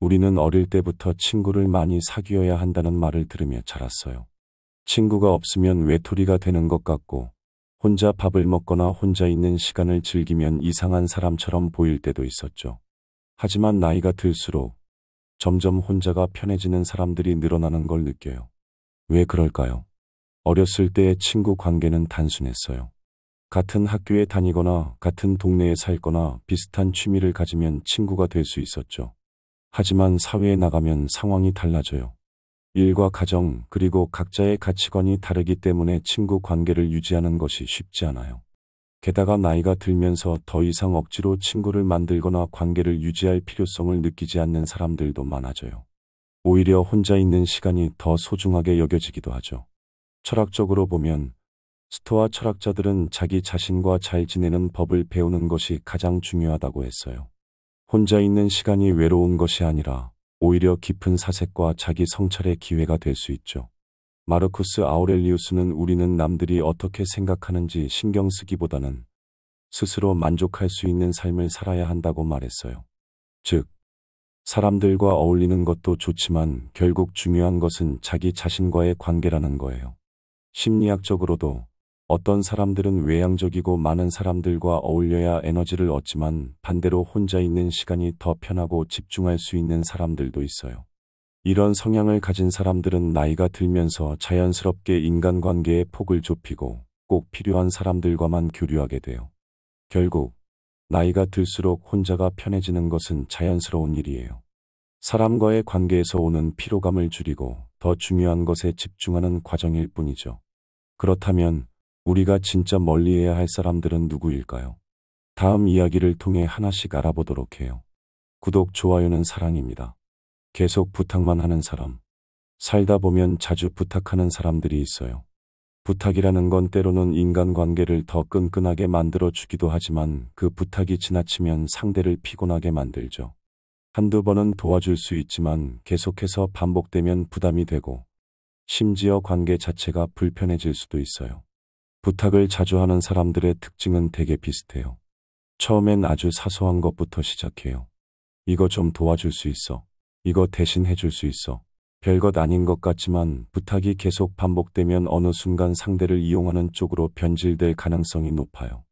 우리는 어릴 때부터 친구를 많이 사귀어야 한다는 말을 들으며 자랐어요. 친구가 없으면 외톨이가 되는 것 같고, 혼자 밥을 먹거나 혼자 있는 시간을 즐기면 이상한 사람처럼 보일 때도 있었죠. 하지만 나이가 들수록 점점 혼자가 편해지는 사람들이 늘어나는 걸 느껴요. 왜 그럴까요? 어렸을 때의 친구 관계는 단순했어요. 같은 학교에 다니거나 같은 동네에 살거나 비슷한 취미를 가지면 친구가 될 수 있었죠. 하지만 사회에 나가면 상황이 달라져요. 일과 가정, 그리고 각자의 가치관이 다르기 때문에 친구 관계를 유지하는 것이 쉽지 않아요. 게다가 나이가 들면서 더 이상 억지로 친구를 만들거나 관계를 유지할 필요성을 느끼지 않는 사람들도 많아져요. 오히려 혼자 있는 시간이 더 소중하게 여겨지기도 하죠. 철학적으로 보면 스토아 철학자들은 자기 자신과 잘 지내는 법을 배우는 것이 가장 중요하다고 했어요. 혼자 있는 시간이 외로운 것이 아니라 오히려 깊은 사색과 자기 성찰의 기회가 될 수 있죠. 마르쿠스 아우렐리우스는 우리는 남들이 어떻게 생각하는지 신경 쓰기보다는 스스로 만족할 수 있는 삶을 살아야 한다고 말했어요. 즉, 사람들과 어울리는 것도 좋지만 결국 중요한 것은 자기 자신과의 관계라는 거예요. 심리학적으로도 어떤 사람들은 외향적이고 많은 사람들과 어울려야 에너지를 얻지만 반대로 혼자 있는 시간이 더 편하고 집중할 수 있는 사람들도 있어요. 이런 성향을 가진 사람들은 나이가 들면서 자연스럽게 인간관계의 폭을 좁히고 꼭 필요한 사람들과만 교류하게 돼요. 결국 나이가 들수록 혼자가 편해지는 것은 자연스러운 일이에요. 사람과의 관계에서 오는 피로감을 줄이고 더 중요한 것에 집중하는 과정일 뿐이죠. 그렇다면 우리가 진짜 멀리해야 할 사람들은 누구일까요? 다음 이야기를 통해 하나씩 알아보도록 해요. 구독, 좋아요는 사랑입니다. 계속 부탁만 하는 사람. 살다 보면 자주 부탁하는 사람들이 있어요. 부탁이라는 건 때로는 인간관계를 더 끈끈하게 만들어 주기도 하지만 그 부탁이 지나치면 상대를 피곤하게 만들죠. 한두 번은 도와줄 수 있지만 계속해서 반복되면 부담이 되고 심지어 관계 자체가 불편해질 수도 있어요. 부탁을 자주 하는 사람들의 특징은 되게 비슷해요. 처음엔 아주 사소한 것부터 시작해요. 이거 좀 도와줄 수 있어. 이거 대신 해줄 수 있어. 별것 아닌 것 같지만 부탁이 계속 반복되면 어느 순간 상대를 이용하는 쪽으로 변질될 가능성이 높아요.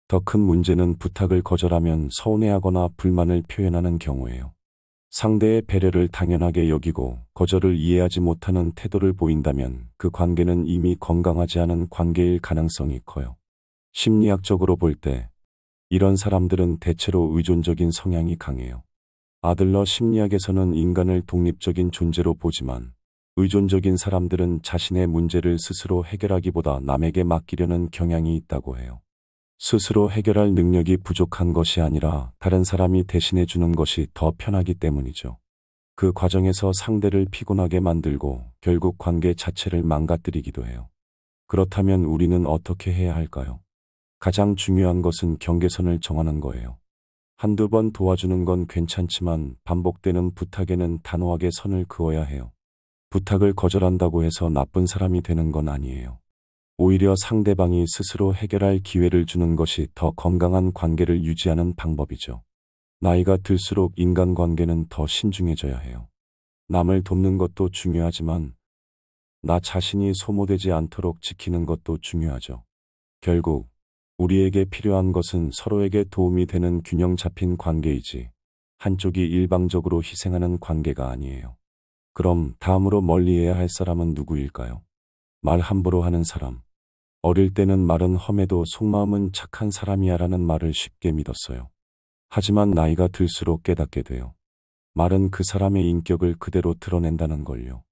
더 큰 문제는 부탁을 거절하면 서운해하거나 불만을 표현하는 경우예요. 상대의 배려를 당연하게 여기고 거절을 이해하지 못하는 태도를 보인다면 그 관계는 이미 건강하지 않은 관계일 가능성이 커요. 심리학적으로 볼 때 이런 사람들은 대체로 의존적인 성향이 강해요. 아들러 심리학에서는 인간을 독립적인 존재로 보지만 의존적인 사람들은 자신의 문제를 스스로 해결하기보다 남에게 맡기려는 경향이 있다고 해요. 스스로 해결할 능력이 부족한 것이 아니라 다른 사람이 대신해 주는 것이 더 편하기 때문이죠. 그 과정에서 상대를 피곤하게 만들고 결국 관계 자체를 망가뜨리기도 해요. 그렇다면 우리는 어떻게 해야 할까요? 가장 중요한 것은 경계선을 정하는 거예요. 한두 번 도와주는 건 괜찮지만 반복되는 부탁에는 단호하게 선을 그어야 해요. 부탁을 거절한다고 해서 나쁜 사람이 되는 건 아니에요. 오히려 상대방이 스스로 해결할 기회를 주는 것이 더 건강한 관계를 유지하는 방법이죠. 나이가 들수록 인간관계는 더 신중해져야 해요. 남을 돕는 것도 중요하지만 나 자신이 소모되지 않도록 지키는 것도 중요하죠. 결국 우리에게 필요한 것은 서로에게 도움이 되는 균형 잡힌 관계이지 한쪽이 일방적으로 희생하는 관계가 아니에요. 그럼 다음으로 멀리해야 할 사람은 누구일까요? 말 함부로 하는 사람. 어릴 때는 말은 험해도 속마음은 착한 사람이야라는 말을 쉽게 믿었어요. 하지만 나이가 들수록 깨닫게 돼요. 말은 그 사람의 인격을 그대로 드러낸다는 걸요.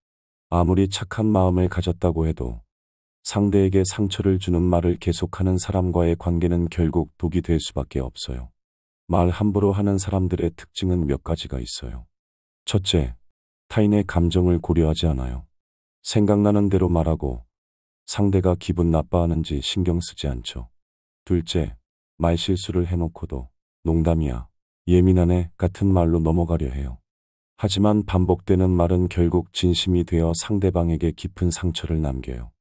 아무리 착한 마음을 가졌다고 해도 상대에게 상처를 주는 말을 계속하는 사람과의 관계는 결국 독이 될 수밖에 없어요. 말 함부로 하는 사람들의 특징은 몇 가지가 있어요. 첫째, 타인의 감정을 고려하지 않아요. 생각나는 대로 말하고 상대가 기분 나빠하는지 신경 쓰지 않죠. 둘째, 말실수를 해놓고도 농담이야, 예민하네 같은 말로 넘어가려 해요. 하지만 반복되는 말은 결국 진심이 되어 상대방에게 깊은 상처를 남겨요.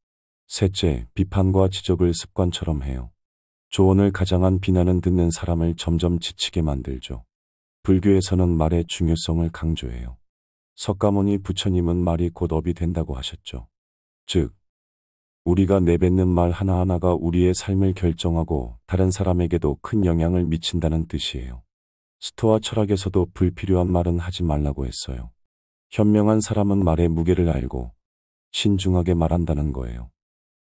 셋째, 비판과 지적을 습관처럼 해요. 조언을 가장한 비난은 듣는 사람을 점점 지치게 만들죠. 불교에서는 말의 중요성을 강조해요. 석가모니 부처님은 말이 곧 업이 된다고 하셨죠. 즉, 우리가 내뱉는 말 하나하나가 우리의 삶을 결정하고 다른 사람에게도 큰 영향을 미친다는 뜻이에요. 스토아 철학에서도 불필요한 말은 하지 말라고 했어요. 현명한 사람은 말의 무게를 알고 신중하게 말한다는 거예요.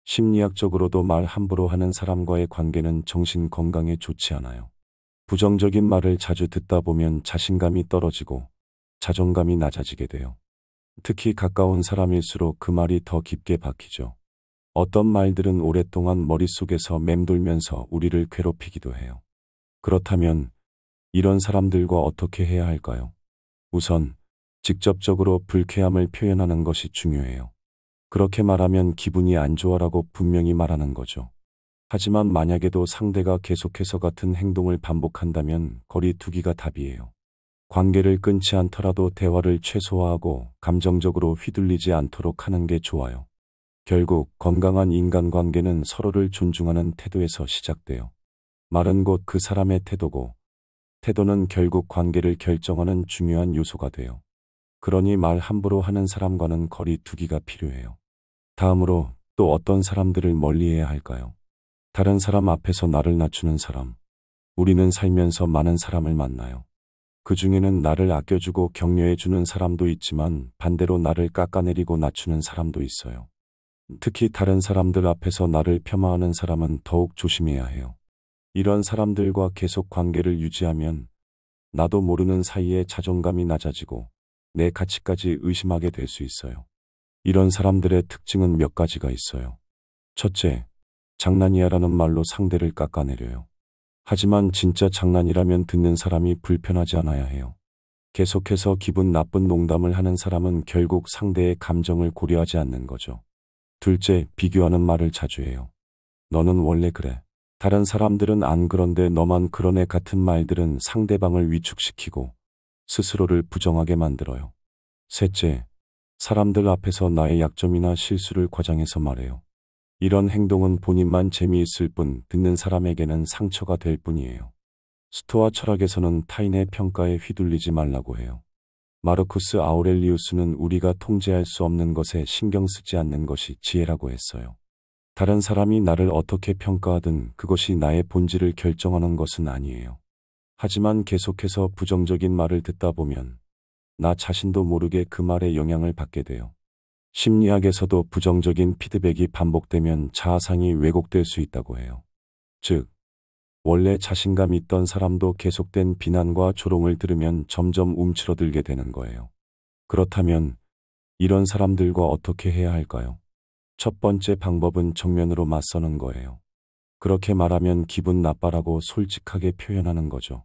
심리학적으로도 말 함부로 하는 사람과의 관계는 정신 건강에 좋지 않아요. 부정적인 말을 자주 듣다 보면 자신감이 떨어지고 자존감이 낮아지게 돼요. 특히 가까운 사람일수록 그 말이 더 깊게 박히죠. 어떤 말들은 오랫동안 머릿속에서 맴돌면서 우리를 괴롭히기도 해요. 그렇다면 이런 사람들과 어떻게 해야 할까요? 우선 직접적으로 불쾌함을 표현하는 것이 중요해요. 그렇게 말하면 기분이 안 좋아라고 분명히 말하는 거죠. 하지만 만약에도 상대가 계속해서 같은 행동을 반복한다면 거리 두기가 답이에요. 관계를 끊지 않더라도 대화를 최소화하고 감정적으로 휘둘리지 않도록 하는 게 좋아요. 결국 건강한 인간관계는 서로를 존중하는 태도에서 시작돼요. 말은 곧 그 사람의 태도고, 태도는 결국 관계를 결정하는 중요한 요소가 돼요. 그러니 말 함부로 하는 사람과는 거리 두기가 필요해요. 다음으로 또 어떤 사람들을 멀리해야 할까요? 다른 사람 앞에서 나를 낮추는 사람. 우리는 살면서 많은 사람을 만나요. 그 중에는 나를 아껴주고 격려해주는 사람도 있지만 반대로 나를 깎아내리고 낮추는 사람도 있어요. 특히 다른 사람들 앞에서 나를 폄하하는 사람은 더욱 조심해야 해요. 이런 사람들과 계속 관계를 유지하면 나도 모르는 사이에 자존감이 낮아지고 내 가치까지 의심하게 될 수 있어요. 이런 사람들의 특징은 몇 가지가 있어요. 첫째, 장난이야라는 말로 상대를 깎아내려요. 하지만 진짜 장난이라면 듣는 사람이 불편하지 않아야 해요. 계속해서 기분 나쁜 농담을 하는 사람은 결국 상대의 감정을 고려하지 않는 거죠. 둘째, 비교하는 말을 자주 해요. 너는 원래 그래. 다른 사람들은 안 그런데 너만 그러네 같은 말들은 상대방을 위축시키고 스스로를 부정하게 만들어요. 셋째, 사람들 앞에서 나의 약점이나 실수를 과장해서 말해요. 이런 행동은 본인만 재미있을 뿐 듣는 사람에게는 상처가 될 뿐이에요. 스토아 철학에서는 타인의 평가에 휘둘리지 말라고 해요. 마르쿠스 아우렐리우스는 우리가 통제할 수 없는 것에 신경 쓰지 않는 것이 지혜라고 했어요. 다른 사람이 나를 어떻게 평가하든 그것이 나의 본질을 결정하는 것은 아니에요. 하지만 계속해서 부정적인 말을 듣다 보면 나 자신도 모르게 그 말에 영향을 받게 돼요. 심리학에서도 부정적인 피드백이 반복되면 자아상이 왜곡될 수 있다고 해요. 즉, 원래 자신감 있던 사람도 계속된 비난과 조롱을 들으면 점점 움츠러들게 되는 거예요. 그렇다면 이런 사람들과 어떻게 해야 할까요? 첫 번째 방법은 정면으로 맞서는 거예요. 그렇게 말하면 기분 나빠라고 솔직하게 표현하는 거죠.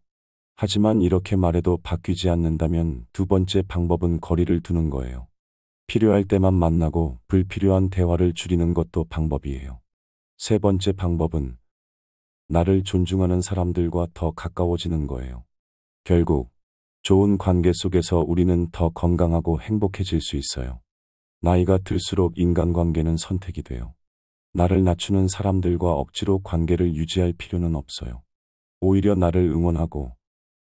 하지만 이렇게 말해도 바뀌지 않는다면 두 번째 방법은 거리를 두는 거예요. 필요할 때만 만나고 불필요한 대화를 줄이는 것도 방법이에요. 세 번째 방법은 나를 존중하는 사람들과 더 가까워지는 거예요. 결국 좋은 관계 속에서 우리는 더 건강하고 행복해질 수 있어요. 나이가 들수록 인간관계는 선택이 돼요. 나를 낮추는 사람들과 억지로 관계를 유지할 필요는 없어요. 오히려 나를 응원하고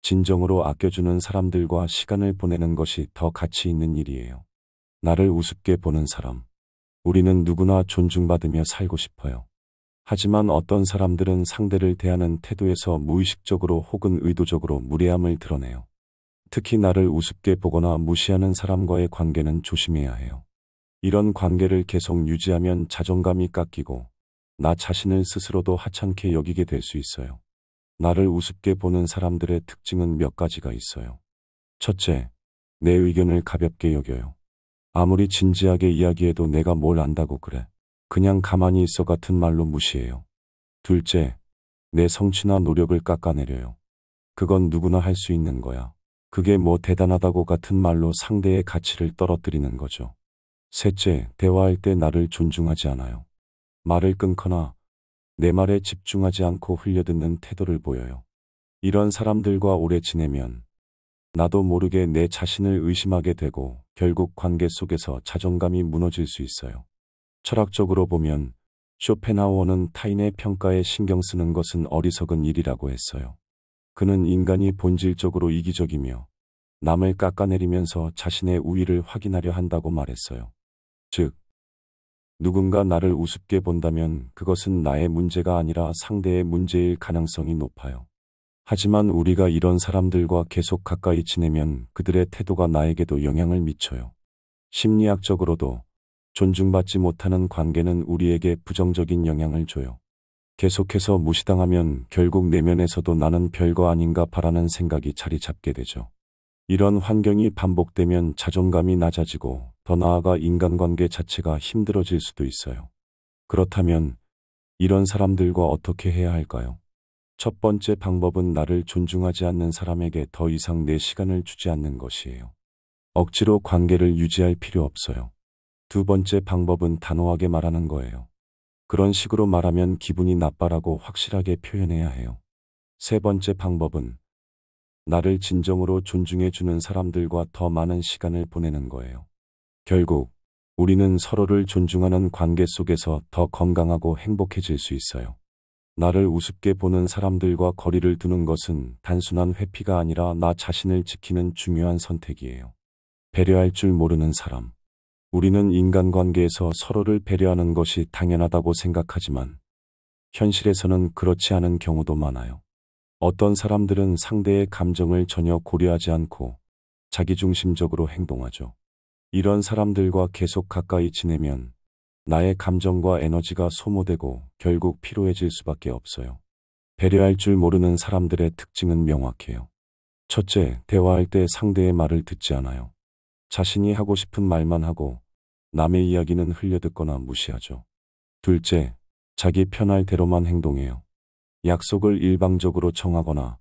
진정으로 아껴주는 사람들과 시간을 보내는 것이 더 가치 있는 일이에요. 나를 우습게 보는 사람. 우리는 누구나 존중받으며 살고 싶어요. 하지만 어떤 사람들은 상대를 대하는 태도에서 무의식적으로 혹은 의도적으로 무례함을 드러내요. 특히 나를 우습게 보거나 무시하는 사람과의 관계는 조심해야 해요. 이런 관계를 계속 유지하면 자존감이 깎이고 나 자신을 스스로도 하찮게 여기게 될 수 있어요. 나를 우습게 보는 사람들의 특징은 몇 가지가 있어요. 첫째, 내 의견을 가볍게 여겨요. 아무리 진지하게 이야기해도 내가 뭘 안다고 그래. 그냥 가만히 있어 같은 말로 무시해요. 둘째, 내 성취나 노력을 깎아내려요. 그건 누구나 할 수 있는 거야. 그게 뭐 대단하다고 같은 말로 상대의 가치를 떨어뜨리는 거죠. 셋째, 대화할 때 나를 존중하지 않아요. 말을 끊거나 내 말에 집중하지 않고 흘려듣는 태도를 보여요. 이런 사람들과 오래 지내면 나도 모르게 내 자신을 의심하게 되고 결국 관계 속에서 자존감이 무너질 수 있어요. 철학적으로 보면 쇼펜하우어는 타인의 평가에 신경 쓰는 것은 어리석은 일이라고 했어요. 그는 인간이 본질적으로 이기적이며 남을 깎아내리면서 자신의 우위를 확인하려 한다고 말했어요. 즉, 누군가 나를 우습게 본다면 그것은 나의 문제가 아니라 상대의 문제일 가능성이 높아요. 하지만 우리가 이런 사람들과 계속 가까이 지내면 그들의 태도가 나에게도 영향을 미쳐요. 심리학적으로도 존중받지 못하는 관계는 우리에게 부정적인 영향을 줘요. 계속해서 무시당하면 결국 내면에서도 나는 별거 아닌가 바라는 생각이 자리 잡게 되죠. 이런 환경이 반복되면 자존감이 낮아지고 더 나아가 인간관계 자체가 힘들어질 수도 있어요. 그렇다면 이런 사람들과 어떻게 해야 할까요? 첫 번째 방법은 나를 존중하지 않는 사람에게 더 이상 내 시간을 주지 않는 것이에요. 억지로 관계를 유지할 필요 없어요. 두 번째 방법은 단호하게 말하는 거예요. 그런 식으로 말하면 기분이 나빠라고 확실하게 표현해야 해요. 세 번째 방법은 나를 진정으로 존중해 주는 사람들과 더 많은 시간을 보내는 거예요. 결국 우리는 서로를 존중하는 관계 속에서 더 건강하고 행복해질 수 있어요. 나를 우습게 보는 사람들과 거리를 두는 것은 단순한 회피가 아니라 나 자신을 지키는 중요한 선택이에요. 배려할 줄 모르는 사람. 우리는 인간관계에서 서로를 배려하는 것이 당연하다고 생각하지만 현실에서는 그렇지 않은 경우도 많아요. 어떤 사람들은 상대의 감정을 전혀 고려하지 않고 자기중심적으로 행동하죠. 이런 사람들과 계속 가까이 지내면 나의 감정과 에너지가 소모되고 결국 피로해질 수밖에 없어요. 배려할 줄 모르는 사람들의 특징은 명확해요. 첫째, 대화할 때 상대의 말을 듣지 않아요. 자신이 하고 싶은 말만 하고 남의 이야기는 흘려듣거나 무시하죠. 둘째, 자기 편할 대로만 행동해요. 약속을 일방적으로 정하거나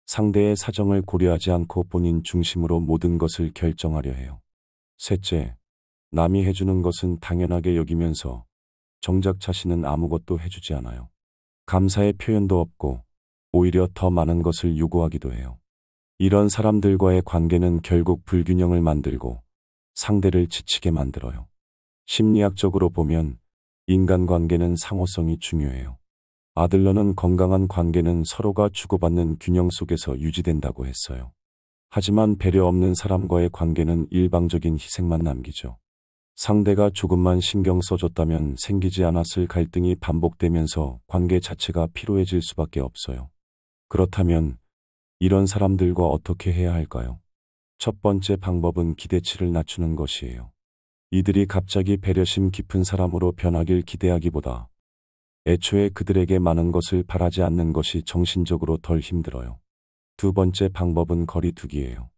상대의 사정을 고려하지 않고 본인 중심으로 모든 것을 결정하려 해요. 셋째, 남이 해주는 것은 당연하게 여기면서 정작 자신은 아무것도 해주지 않아요. 감사의 표현도 없고 오히려 더 많은 것을 요구하기도 해요. 이런 사람들과의 관계는 결국 불균형을 만들고 상대를 지치게 만들어요. 심리학적으로 보면 인간관계는 상호성이 중요해요. 아들러는 건강한 관계는 서로가 주고받는 균형 속에서 유지된다고 했어요. 하지만 배려 없는 사람과의 관계는 일방적인 희생만 남기죠. 상대가 조금만 신경 써줬다면 생기지 않았을 갈등이 반복되면서 관계 자체가 피로해질 수밖에 없어요. 그렇다면 이런 사람들과 어떻게 해야 할까요? 첫 번째 방법은 기대치를 낮추는 것이에요. 이들이 갑자기 배려심 깊은 사람으로 변하길 기대하기보다 애초에 그들에게 많은 것을 바라지 않는 것이 정신적으로 덜 힘들어요. 두 번째 방법은 거리두기예요.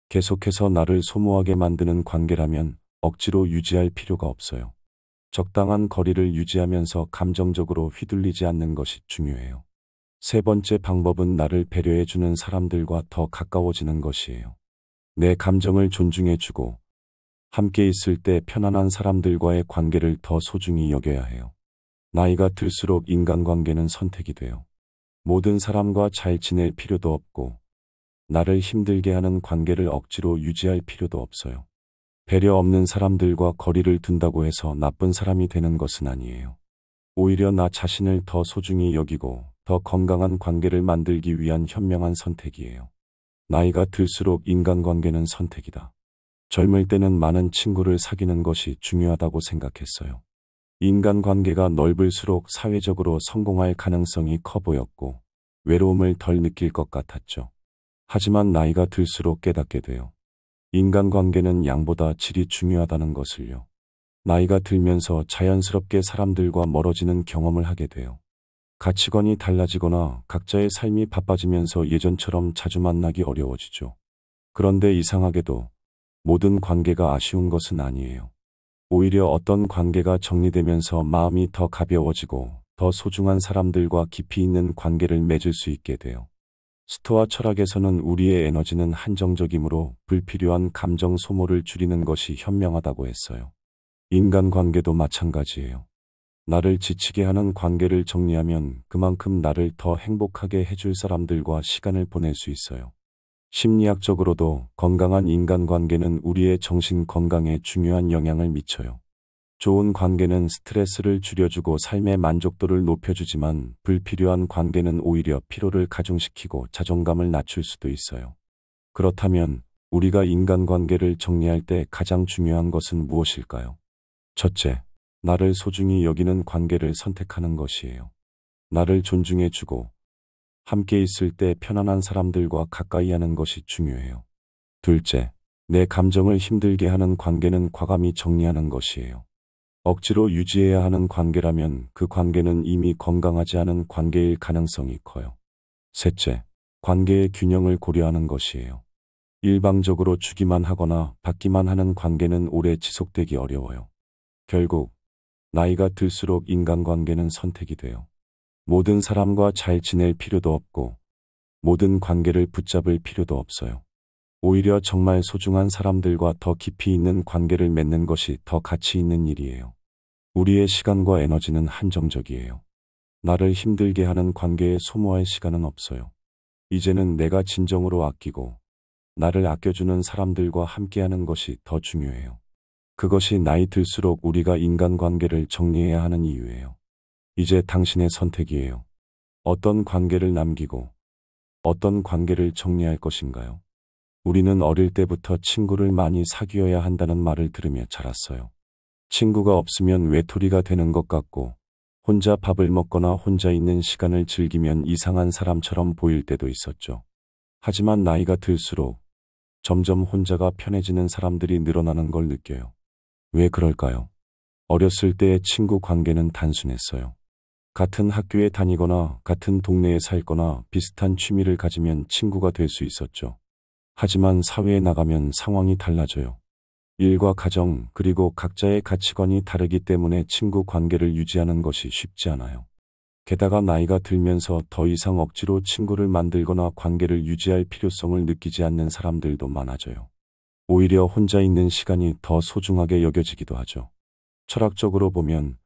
계속해서 나를 소모하게 만드는 관계라면 억지로 유지할 필요가 없어요. 적당한 거리를 유지하면서 감정적으로 휘둘리지 않는 것이 중요해요. 세 번째 방법은 나를 배려해주는 사람들과 더 가까워지는 것이에요. 내 감정을 존중해주고 함께 있을 때 편안한 사람들과의 관계를 더 소중히 여겨야 해요. 나이가 들수록 인간관계는 선택이 돼요. 모든 사람과 잘 지낼 필요도 없고 나를 힘들게 하는 관계를 억지로 유지할 필요도 없어요. 배려 없는 사람들과 거리를 둔다고 해서 나쁜 사람이 되는 것은 아니에요. 오히려 나 자신을 더 소중히 여기고 더 건강한 관계를 만들기 위한 현명한 선택이에요. 나이가 들수록 인간관계는 선택이다. 젊을 때는 많은 친구를 사귀는 것이 중요하다고 생각했어요. 인간관계가 넓을수록 사회적으로 성공할 가능성이 커 보였고 외로움을 덜 느낄 것 같았죠. 하지만 나이가 들수록 깨닫게 돼요. 인간관계는 양보다 질이 중요하다는 것을요. 나이가 들면서 자연스럽게 사람들과 멀어지는 경험을 하게 돼요. 가치관이 달라지거나 각자의 삶이 바빠지면서 예전처럼 자주 만나기 어려워지죠. 그런데 이상하게도 모든 관계가 아쉬운 것은 아니에요. 오히려 어떤 관계가 정리되면서 마음이 더 가벼워지고 더 소중한 사람들과 깊이 있는 관계를 맺을 수 있게 돼요. 스토아 철학에서는 우리의 에너지는 한정적이므로 불필요한 감정 소모를 줄이는 것이 현명하다고 했어요. 인간관계도 마찬가지예요. 나를 지치게 하는 관계를 정리하면 그만큼 나를 더 행복하게 해줄 사람들과 시간을 보낼 수 있어요. 심리학적으로도 건강한 인간관계는 우리의 정신 건강에 중요한 영향을 미쳐요. 좋은 관계는 스트레스를 줄여주고 삶의 만족도를 높여주지만 불필요한 관계는 오히려 피로를 가중시키고 자존감을 낮출 수도 있어요. 그렇다면 우리가 인간관계를 정리할 때 가장 중요한 것은 무엇일까요? 첫째, 나를 소중히 여기는 관계를 선택하는 것이에요. 나를 존중해주고 함께 있을 때 편안한 사람들과 가까이 하는 것이 중요해요. 둘째, 내 감정을 힘들게 하는 관계는 과감히 정리하는 것이에요. 억지로 유지해야 하는 관계라면 그 관계는 이미 건강하지 않은 관계일 가능성이 커요. 셋째, 관계의 균형을 고려하는 것이에요. 일방적으로 주기만 하거나 받기만 하는 관계는 오래 지속되기 어려워요. 결국 나이가 들수록 인간관계는 선택이 돼요. 모든 사람과 잘 지낼 필요도 없고 모든 관계를 붙잡을 필요도 없어요. 오히려 정말 소중한 사람들과 더 깊이 있는 관계를 맺는 것이 더 가치 있는 일이에요. 우리의 시간과 에너지는 한정적이에요. 나를 힘들게 하는 관계에 소모할 시간은 없어요. 이제는 내가 진정으로 아끼고 나를 아껴주는 사람들과 함께하는 것이 더 중요해요. 그것이 나이 들수록 우리가 인간관계를 정리해야 하는 이유예요. 이제 당신의 선택이에요. 어떤 관계를 남기고 어떤 관계를 정리할 것인가요? 우리는 어릴 때부터 친구를 많이 사귀어야 한다는 말을 들으며 자랐어요. 친구가 없으면 외톨이가 되는 것 같고 혼자 밥을 먹거나 혼자 있는 시간을 즐기면 이상한 사람처럼 보일 때도 있었죠. 하지만 나이가 들수록 점점 혼자가 편해지는 사람들이 늘어나는 걸 느껴요. 왜 그럴까요? 어렸을 때의 친구 관계는 단순했어요. 같은 학교에 다니거나 같은 동네에 살거나 비슷한 취미를 가지면 친구가 될 수 있었죠. 하지만 사회에 나가면 상황이 달라져요. 일과 가정 그리고 각자의 가치관이 다르기 때문에 친구 관계를 유지하는 것이 쉽지 않아요. 게다가 나이가 들면서 더 이상 억지로 친구를 만들거나 관계를 유지할 필요성을 느끼지 않는 사람들도 많아져요. 오히려 혼자 있는 시간이 더 소중하게 여겨지기도 하죠. 철학적으로 보면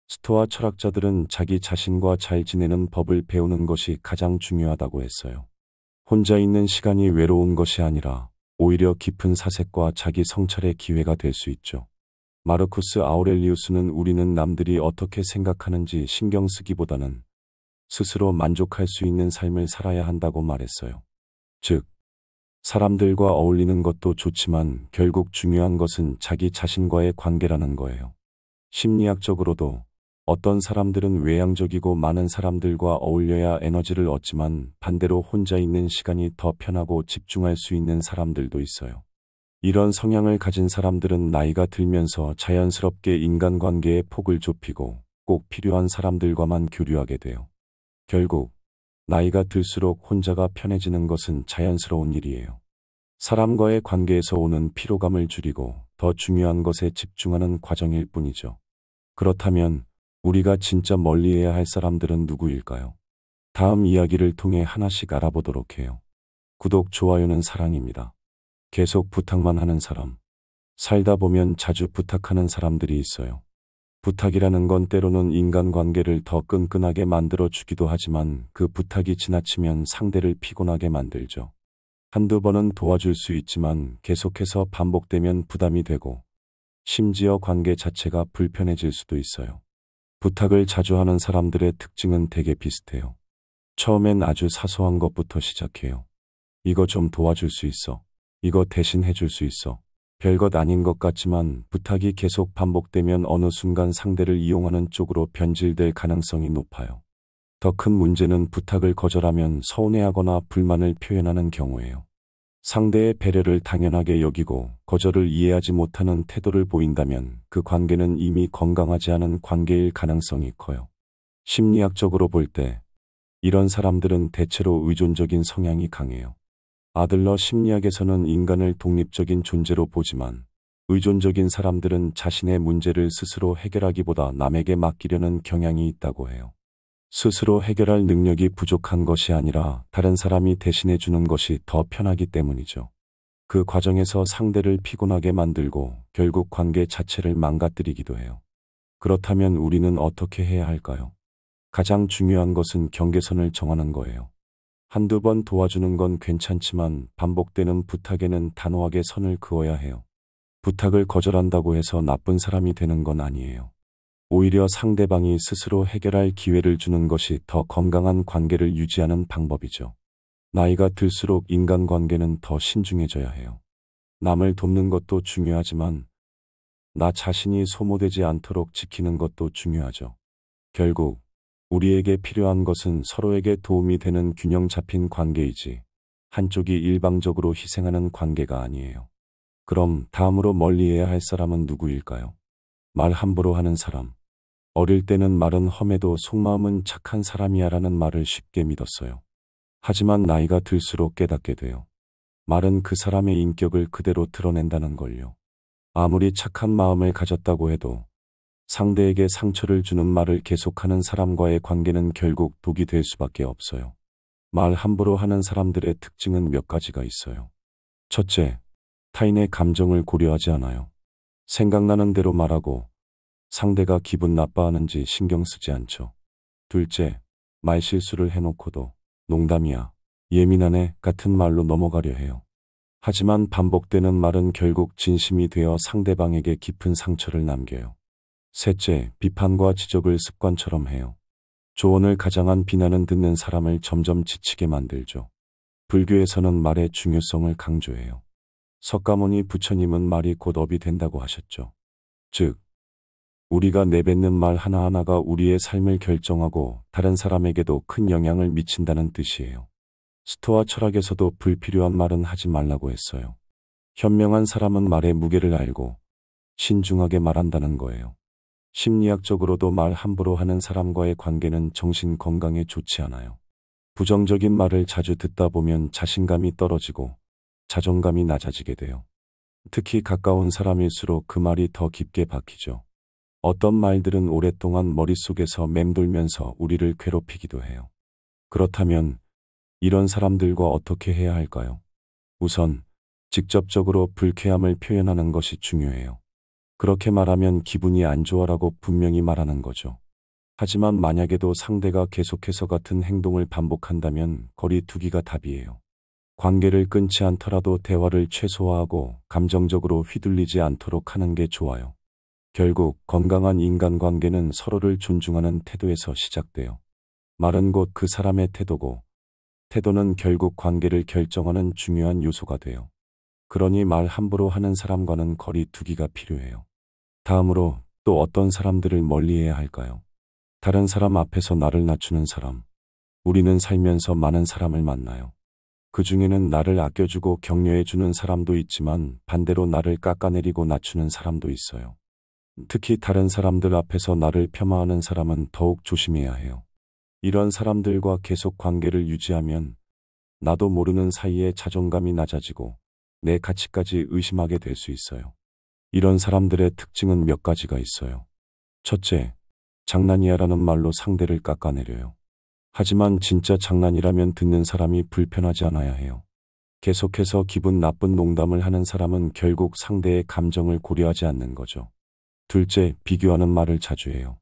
스토아 철학자들은 자기 자신과 잘 지내는 법을 배우는 것이 가장 중요하다고 했어요. 혼자 있는 시간이 외로운 것이 아니라 오히려 깊은 사색과 자기 성찰의 기회가 될 수 있죠. 마르쿠스 아우렐리우스는 우리는 남들이 어떻게 생각하는지 신경 쓰기보다는 스스로 만족할 수 있는 삶을 살아야 한다고 말했어요. 즉, 사람들과 어울리는 것도 좋지만 결국 중요한 것은 자기 자신과의 관계라는 거예요. 심리학적으로도 어떤 사람들은 외향적이고 많은 사람들과 어울려야 에너지를 얻지만 반대로 혼자 있는 시간이 더 편하고 집중할 수 있는 사람들도 있어요. 이런 성향을 가진 사람들은 나이가 들면서 자연스럽게 인간관계의 폭을 좁히고 꼭 필요한 사람들과만 교류하게 돼요. 결국 나이가 들수록 혼자가 편해지는 것은 자연스러운 일이에요. 사람과의 관계에서 오는 피로감을 줄이고 더 중요한 것에 집중하는 과정일 뿐이죠. 그렇다면 우리가 진짜 멀리해야 할 사람들은 누구일까요? 다음 이야기를 통해 하나씩 알아보도록 해요. 구독, 좋아요는 사랑입니다. 계속 부탁만 하는 사람. 살다 보면 자주 부탁하는 사람들이 있어요. 부탁이라는 건 때로는 인간관계를 더 끈끈하게 만들어주기도 하지만 그 부탁이 지나치면 상대를 피곤하게 만들죠. 한두 번은 도와줄 수 있지만 계속해서 반복되면 부담이 되고 심지어 관계 자체가 불편해질 수도 있어요. 부탁을 자주 하는 사람들의 특징은 되게 비슷해요. 처음엔 아주 사소한 것부터 시작해요. 이거 좀 도와줄 수 있어. 이거 대신 해줄 수 있어. 별것 아닌 것 같지만 부탁이 계속 반복되면 어느 순간 상대를 이용하는 쪽으로 변질될 가능성이 높아요. 더 큰 문제는 부탁을 거절하면 서운해하거나 불만을 표현하는 경우예요. 상대의 배려를 당연하게 여기고 거절을 이해하지 못하는 태도를 보인다면 그 관계는 이미 건강하지 않은 관계일 가능성이 커요. 심리학적으로 볼 때 이런 사람들은 대체로 의존적인 성향이 강해요. 아들러 심리학에서는 인간을 독립적인 존재로 보지만 의존적인 사람들은 자신의 문제를 스스로 해결하기보다 남에게 맡기려는 경향이 있다고 해요. 스스로 해결할 능력이 부족한 것이 아니라 다른 사람이 대신해 주는 것이 더 편하기 때문이죠. 그 과정에서 상대를 피곤하게 만들고 결국 관계 자체를 망가뜨리기도 해요. 그렇다면 우리는 어떻게 해야 할까요? 가장 중요한 것은 경계선을 정하는 거예요. 한두 번 도와주는 건 괜찮지만 반복되는 부탁에는 단호하게 선을 그어야 해요. 부탁을 거절한다고 해서 나쁜 사람이 되는 건 아니에요. 오히려 상대방이 스스로 해결할 기회를 주는 것이 더 건강한 관계를 유지하는 방법이죠. 나이가 들수록 인간관계는 더 신중해져야 해요. 남을 돕는 것도 중요하지만 나 자신이 소모되지 않도록 지키는 것도 중요하죠. 결국 우리에게 필요한 것은 서로에게 도움이 되는 균형 잡힌 관계이지 한쪽이 일방적으로 희생하는 관계가 아니에요. 그럼 다음으로 멀리해야 할 사람은 누구일까요? 말 함부로 하는 사람. 어릴 때는 말은 험해도 속마음은 착한 사람이야라는 말을 쉽게 믿었어요. 하지만 나이가 들수록 깨닫게 돼요. 말은 그 사람의 인격을 그대로 드러낸다는 걸요. 아무리 착한 마음을 가졌다고 해도 상대에게 상처를 주는 말을 계속하는 사람과의 관계는 결국 독이 될 수밖에 없어요. 말 함부로 하는 사람들의 특징은 몇 가지가 있어요. 첫째, 타인의 감정을 고려하지 않아요. 생각나는 대로 말하고 상대가 기분 나빠하는지 신경 쓰지 않죠. 둘째, 말실수를 해놓고도 농담이야, 예민하네 같은 말로 넘어가려 해요. 하지만 반복되는 말은 결국 진심이 되어 상대방에게 깊은 상처를 남겨요. 셋째, 비판과 지적을 습관처럼 해요. 조언을 가장한 비난은 듣는 사람을 점점 지치게 만들죠. 불교에서는 말의 중요성을 강조해요. 석가모니 부처님은 말이 곧 업이 된다고 하셨죠. 즉, 우리가 내뱉는 말 하나하나가 우리의 삶을 결정하고 다른 사람에게도 큰 영향을 미친다는 뜻이에요. 스토아 철학에서도 불필요한 말은 하지 말라고 했어요. 현명한 사람은 말의 무게를 알고 신중하게 말한다는 거예요. 심리학적으로도 말 함부로 하는 사람과의 관계는 정신 건강에 좋지 않아요. 부정적인 말을 자주 듣다 보면 자신감이 떨어지고 자존감이 낮아지게 돼요. 특히 가까운 사람일수록 그 말이 더 깊게 박히죠. 어떤 말들은 오랫동안 머릿속에서 맴돌면서 우리를 괴롭히기도 해요. 그렇다면 이런 사람들과 어떻게 해야 할까요? 우선 직접적으로 불쾌함을 표현하는 것이 중요해요. 그렇게 말하면 기분이 안 좋아라고 분명히 말하는 거죠. 하지만 만약에도 상대가 계속해서 같은 행동을 반복한다면 거리 두기가 답이에요. 관계를 끊지 않더라도 대화를 최소화하고 감정적으로 휘둘리지 않도록 하는 게 좋아요. 결국 건강한 인간관계는 서로를 존중하는 태도에서 시작돼요. 말은 곧 그 사람의 태도고 태도는 결국 관계를 결정하는 중요한 요소가 돼요. 그러니 말 함부로 하는 사람과는 거리 두기가 필요해요. 다음으로 또 어떤 사람들을 멀리해야 할까요? 다른 사람 앞에서 나를 낮추는 사람. 우리는 살면서 많은 사람을 만나요. 그 중에는 나를 아껴주고 격려해주는 사람도 있지만 반대로 나를 깎아내리고 낮추는 사람도 있어요. 특히 다른 사람들 앞에서 나를 폄하하는 사람은 더욱 조심해야 해요. 이런 사람들과 계속 관계를 유지하면 나도 모르는 사이에 자존감이 낮아지고 내 가치까지 의심하게 될 수 있어요. 이런 사람들의 특징은 몇 가지가 있어요. 첫째, 장난이야라는 말로 상대를 깎아내려요. 하지만 진짜 장난이라면 듣는 사람이 불편하지 않아야 해요. 계속해서 기분 나쁜 농담을 하는 사람은 결국 상대의 감정을 고려하지 않는 거죠. 둘째, 비교하는 말을 자주 해요.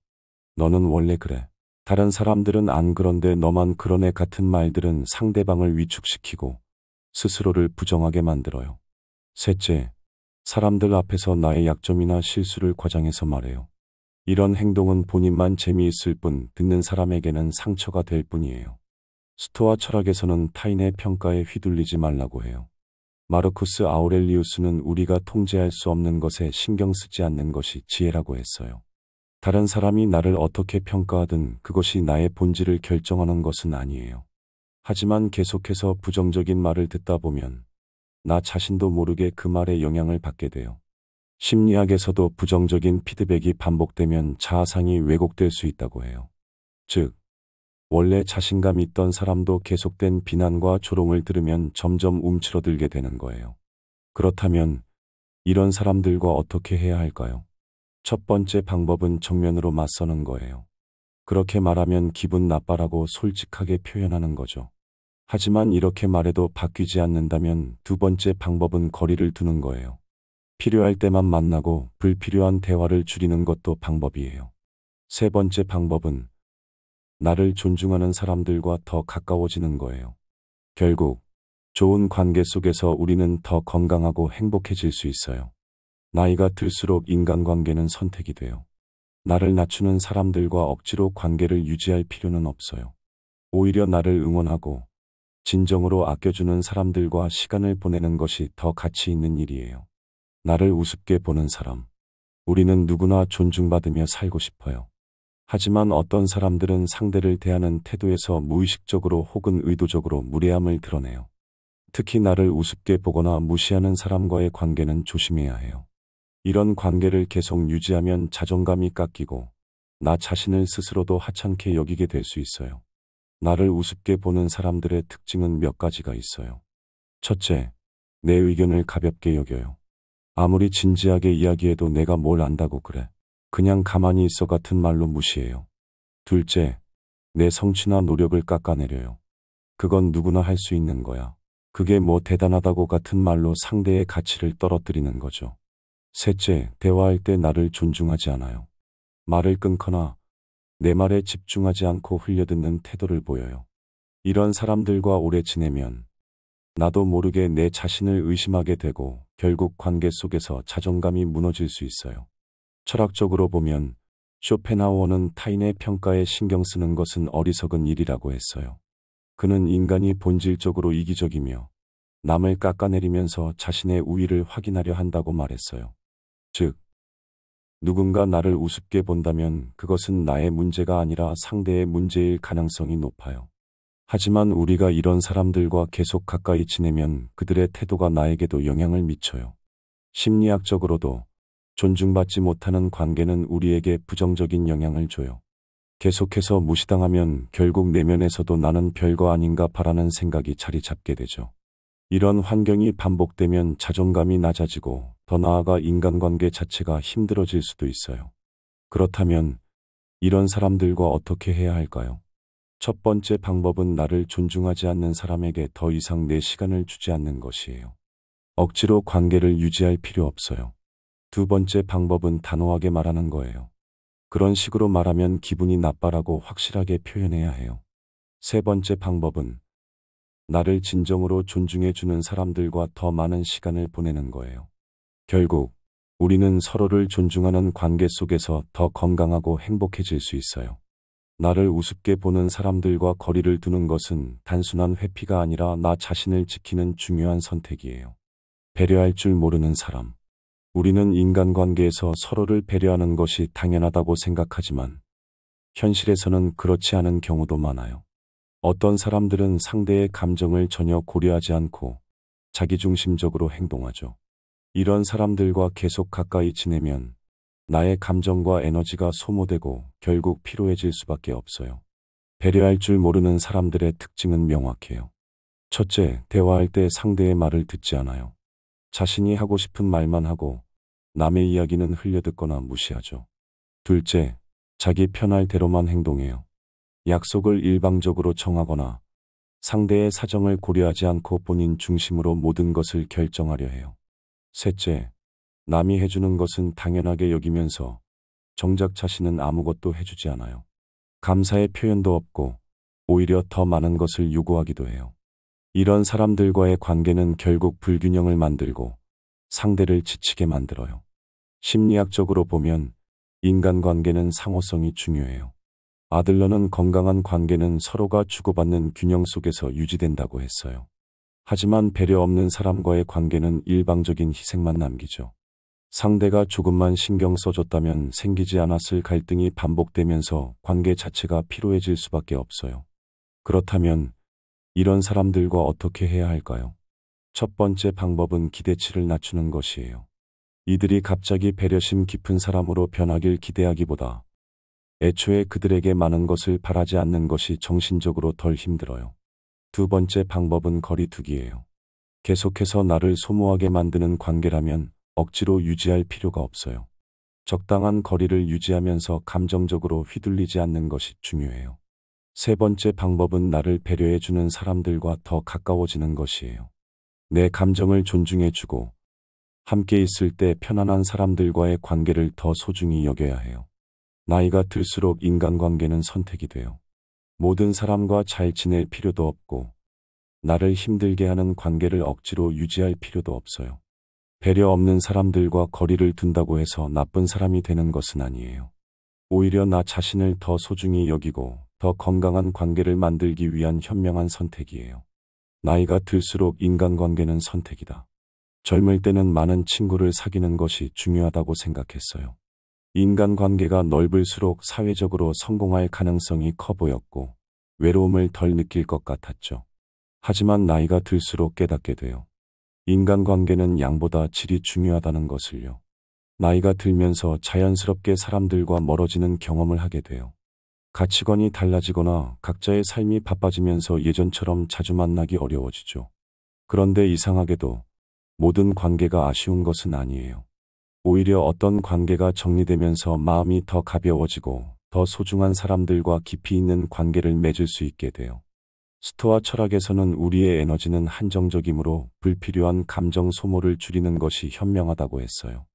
너는 원래 그래. 다른 사람들은 안 그런데 너만 그러네 같은 말들은 상대방을 위축시키고 스스로를 부정하게 만들어요. 셋째, 사람들 앞에서 나의 약점이나 실수를 과장해서 말해요. 이런 행동은 본인만 재미있을 뿐 듣는 사람에게는 상처가 될 뿐이에요. 스토아 철학에서는 타인의 평가에 휘둘리지 말라고 해요. 마르쿠스 아우렐리우스는 우리가 통제할 수 없는 것에 신경 쓰지 않는 것이 지혜라고 했어요. 다른 사람이 나를 어떻게 평가하든 그것이 나의 본질을 결정하는 것은 아니에요. 하지만 계속해서 부정적인 말을 듣다 보면 나 자신도 모르게 그 말에 영향을 받게 돼요. 심리학에서도 부정적인 피드백이 반복되면 자아상이 왜곡될 수 있다고 해요. 즉, 원래 자신감 있던 사람도 계속된 비난과 조롱을 들으면 점점 움츠러들게 되는 거예요. 그렇다면 이런 사람들과 어떻게 해야 할까요? 첫 번째 방법은 정면으로 맞서는 거예요. 그렇게 말하면 기분 나빠라고 솔직하게 표현하는 거죠. 하지만 이렇게 말해도 바뀌지 않는다면 두 번째 방법은 거리를 두는 거예요. 필요할 때만 만나고 불필요한 대화를 줄이는 것도 방법이에요. 세 번째 방법은 나를 존중하는 사람들과 더 가까워지는 거예요. 결국 좋은 관계 속에서 우리는 더 건강하고 행복해질 수 있어요. 나이가 들수록 인간관계는 선택이 돼요. 나를 낮추는 사람들과 억지로 관계를 유지할 필요는 없어요. 오히려 나를 응원하고 진정으로 아껴주는 사람들과 시간을 보내는 것이 더 가치 있는 일이에요. 나를 우습게 보는 사람. 우리는 누구나 존중받으며 살고 싶어요. 하지만 어떤 사람들은 상대를 대하는 태도에서 무의식적으로 혹은 의도적으로 무례함을 드러내요. 특히 나를 우습게 보거나 무시하는 사람과의 관계는 조심해야 해요. 이런 관계를 계속 유지하면 자존감이 깎이고 나 자신을 스스로도 하찮게 여기게 될 수 있어요. 나를 우습게 보는 사람들의 특징은 몇 가지가 있어요. 첫째, 내 의견을 가볍게 여겨요. 아무리 진지하게 이야기해도 내가 뭘 안다고 그래. 그냥 가만히 있어 같은 말로 무시해요. 둘째, 내 성취나 노력을 깎아내려요. 그건 누구나 할 수 있는 거야. 그게 뭐 대단하다고 같은 말로 상대의 가치를 떨어뜨리는 거죠. 셋째, 대화할 때 나를 존중하지 않아요. 말을 끊거나 내 말에 집중하지 않고 흘려듣는 태도를 보여요. 이런 사람들과 오래 지내면 나도 모르게 내 자신을 의심하게 되고 결국 관계 속에서 자존감이 무너질 수 있어요. 철학적으로 보면 쇼펜하우어는 타인의 평가에 신경 쓰는 것은 어리석은 일이라고 했어요. 그는 인간이 본질적으로 이기적이며 남을 깎아내리면서 자신의 우위를 확인하려 한다고 말했어요. 즉, 누군가 나를 우습게 본다면 그것은 나의 문제가 아니라 상대의 문제일 가능성이 높아요. 하지만 우리가 이런 사람들과 계속 가까이 지내면 그들의 태도가 나에게도 영향을 미쳐요. 심리학적으로도 존중받지 못하는 관계는 우리에게 부정적인 영향을 줘요. 계속해서 무시당하면 결국 내면에서도 나는 별거 아닌가 바라는 생각이 자리 잡게 되죠. 이런 환경이 반복되면 자존감이 낮아지고 더 나아가 인간관계 자체가 힘들어질 수도 있어요. 그렇다면 이런 사람들과 어떻게 해야 할까요? 첫 번째 방법은 나를 존중하지 않는 사람에게 더 이상 내 시간을 주지 않는 것이에요. 억지로 관계를 유지할 필요 없어요. 두 번째 방법은 단호하게 말하는 거예요. 그런 식으로 말하면 기분이 나빠라고 확실하게 표현해야 해요. 세 번째 방법은 나를 진정으로 존중해 주는 사람들과 더 많은 시간을 보내는 거예요. 결국 우리는 서로를 존중하는 관계 속에서 더 건강하고 행복해질 수 있어요. 나를 우습게 보는 사람들과 거리를 두는 것은 단순한 회피가 아니라 나 자신을 지키는 중요한 선택이에요. 배려할 줄 모르는 사람. 우리는 인간관계에서 서로를 배려하는 것이 당연하다고 생각하지만 현실에서는 그렇지 않은 경우도 많아요. 어떤 사람들은 상대의 감정을 전혀 고려하지 않고 자기중심적으로 행동하죠. 이런 사람들과 계속 가까이 지내면 나의 감정과 에너지가 소모되고 결국 피로해질 수밖에 없어요. 배려할 줄 모르는 사람들의 특징은 명확해요. 첫째, 대화할 때 상대의 말을 듣지 않아요. 자신이 하고 싶은 말만 하고 남의 이야기는 흘려듣거나 무시하죠. 둘째, 자기 편할 대로만 행동해요. 약속을 일방적으로 정하거나 상대의 사정을 고려하지 않고 본인 중심으로 모든 것을 결정하려 해요. 셋째, 남이 해주는 것은 당연하게 여기면서 정작 자신은 아무것도 해주지 않아요. 감사의 표현도 없고 오히려 더 많은 것을 요구하기도 해요. 이런 사람들과의 관계는 결국 불균형을 만들고 상대를 지치게 만들어요. 심리학적으로 보면 인간관계는 상호성이 중요해요. 아들러는 건강한 관계는 서로가 주고받는 균형 속에서 유지된다고 했어요. 하지만 배려 없는 사람과의 관계는 일방적인 희생만 남기죠. 상대가 조금만 신경 써줬다면 생기지 않았을 갈등이 반복되면서 관계 자체가 피로해질 수밖에 없어요. 그렇다면 이런 사람들과 어떻게 해야 할까요? 첫 번째 방법은 기대치를 낮추는 것이에요. 이들이 갑자기 배려심 깊은 사람으로 변하길 기대하기보다 애초에 그들에게 많은 것을 바라지 않는 것이 정신적으로 덜 힘들어요. 두 번째 방법은 거리두기예요. 계속해서 나를 소모하게 만드는 관계라면 억지로 유지할 필요가 없어요. 적당한 거리를 유지하면서 감정적으로 휘둘리지 않는 것이 중요해요. 세 번째 방법은 나를 배려해주는 사람들과 더 가까워지는 것이에요. 내 감정을 존중해주고 함께 있을 때 편안한 사람들과의 관계를 더 소중히 여겨야 해요. 나이가 들수록 인간관계는 선택이 돼요. 모든 사람과 잘 지낼 필요도 없고 나를 힘들게 하는 관계를 억지로 유지할 필요도 없어요. 배려 없는 사람들과 거리를 둔다고 해서 나쁜 사람이 되는 것은 아니에요. 오히려 나 자신을 더 소중히 여기고 더 건강한 관계를 만들기 위한 현명한 선택이에요. 나이가 들수록 인간관계는 선택이다. 젊을 때는 많은 친구를 사귀는 것이 중요하다고 생각했어요. 인간관계가 넓을수록 사회적으로 성공할 가능성이 커 보였고 외로움을 덜 느낄 것 같았죠. 하지만 나이가 들수록 깨닫게 돼요. 인간관계는 양보다 질이 중요하다는 것을요. 나이가 들면서 자연스럽게 사람들과 멀어지는 경험을 하게 돼요. 가치관이 달라지거나 각자의 삶이 바빠지면서 예전처럼 자주 만나기 어려워지죠. 그런데 이상하게도 모든 관계가 아쉬운 것은 아니에요. 오히려 어떤 관계가 정리되면서 마음이 더 가벼워지고 더 소중한 사람들과 깊이 있는 관계를 맺을 수 있게 돼요. 스토아 철학에서는 우리의 에너지는 한정적이므로 불필요한 감정 소모를 줄이는 것이 현명하다고 했어요.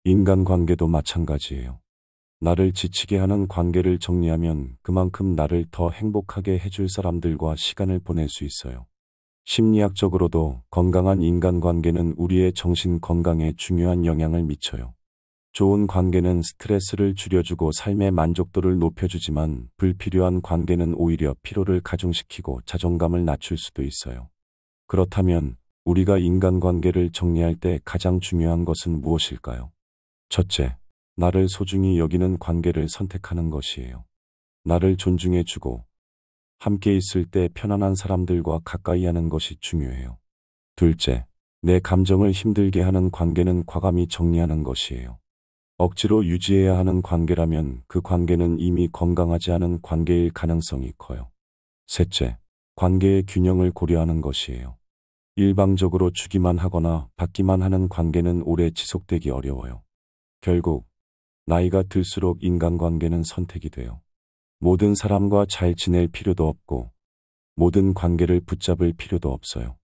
인간관계도 마찬가지예요. 나를 지치게 하는 관계를 정리하면 그만큼 나를 더 행복하게 해줄 사람들과 시간을 보낼 수 있어요. 심리학적으로도 건강한 인간관계는 우리의 정신 건강에 중요한 영향을 미쳐요. 좋은 관계는 스트레스를 줄여주고 삶의 만족도를 높여주지만 불필요한 관계는 오히려 피로를 가중시키고 자존감을 낮출 수도 있어요. 그렇다면 우리가 인간관계를 정리할 때 가장 중요한 것은 무엇일까요? 첫째, 나를 소중히 여기는 관계를 선택하는 것이에요. 나를 존중해주고 함께 있을 때 편안한 사람들과 가까이 하는 것이 중요해요. 둘째, 내 감정을 힘들게 하는 관계는 과감히 정리하는 것이에요. 억지로 유지해야 하는 관계라면 그 관계는 이미 건강하지 않은 관계일 가능성이 커요. 셋째, 관계의 균형을 고려하는 것이에요. 일방적으로 주기만 하거나 받기만 하는 관계는 오래 지속되기 어려워요. 결국 나이가 들수록 인간관계는 선택이 돼요. 모든 사람과 잘 지낼 필요도 없고 모든 관계를 붙잡을 필요도 없어요.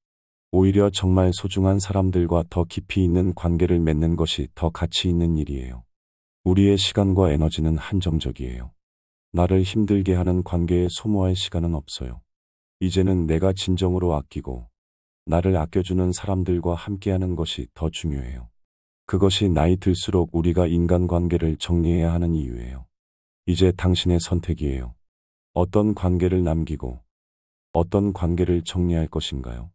오히려 정말 소중한 사람들과 더 깊이 있는 관계를 맺는 것이 더 가치 있는 일이에요. 우리의 시간과 에너지는 한정적이에요. 나를 힘들게 하는 관계에 소모할 시간은 없어요. 이제는 내가 진정으로 아끼고 나를 아껴주는 사람들과 함께하는 것이 더 중요해요. 그것이 나이 들수록 우리가 인간관계를 정리해야 하는 이유예요. 이제 당신의 선택이에요. 어떤 관계를 남기고 어떤 관계를 정리할 것인가요?